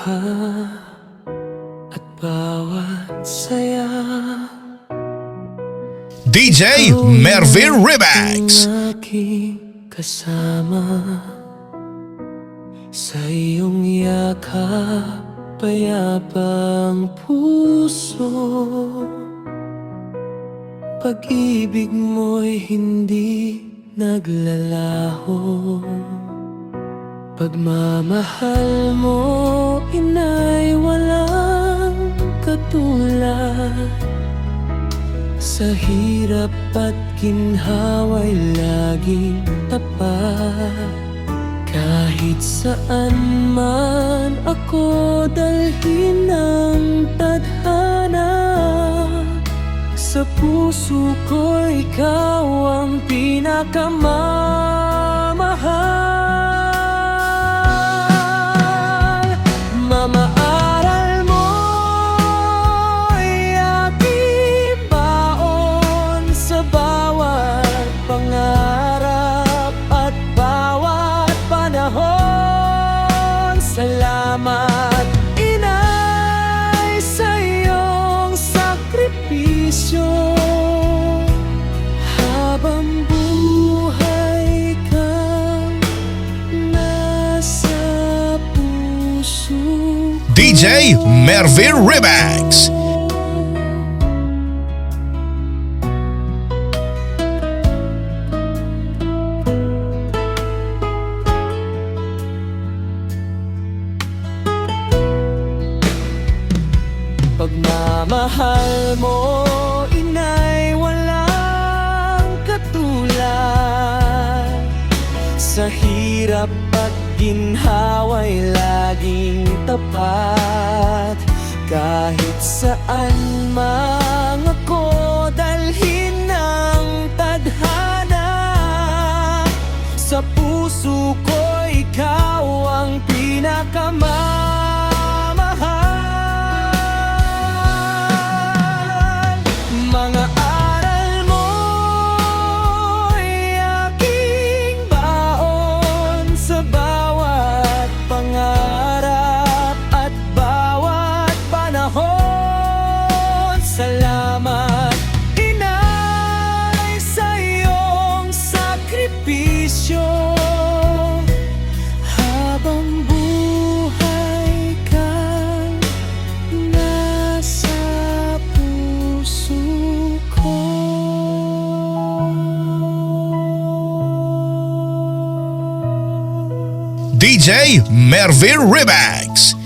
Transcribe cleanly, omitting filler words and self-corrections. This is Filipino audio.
luha at bawat saya. DJ Mervin Rebax. Ang aking kasama sa iyong yakap, payapang puso. Pag-ibig mo'y hindi naglalaho. Pagmamahal mo, inay, walang katulad. Sa hirap at ginhawa'y laging tapat. Kahit saan man ako dalhin ng tadhana, sa puso ko ikaw ang pinakamamahal. Mamaaral mo'y aking baon sa bawat pangarap at bawat panahon. Salamat, inay, sa iyong sakripisyo. Habang buhay kang nasa puso ko. DJ Mervin Rebax. Pagmamahal mo, inay, walang katulad. Sa hirap at ginhawa'y laging tapat. Kahit saan mang ako dalhin ng tadhana, sa puso ko ikaw ang pinakamamahal. Mga aral mo'y aking baon sa bawat pangarap at bawat panahon. Salamat, inay, sa iyong sakripisyo. Habang buhay kang nasa puso ko. DJ Mervin Rebax.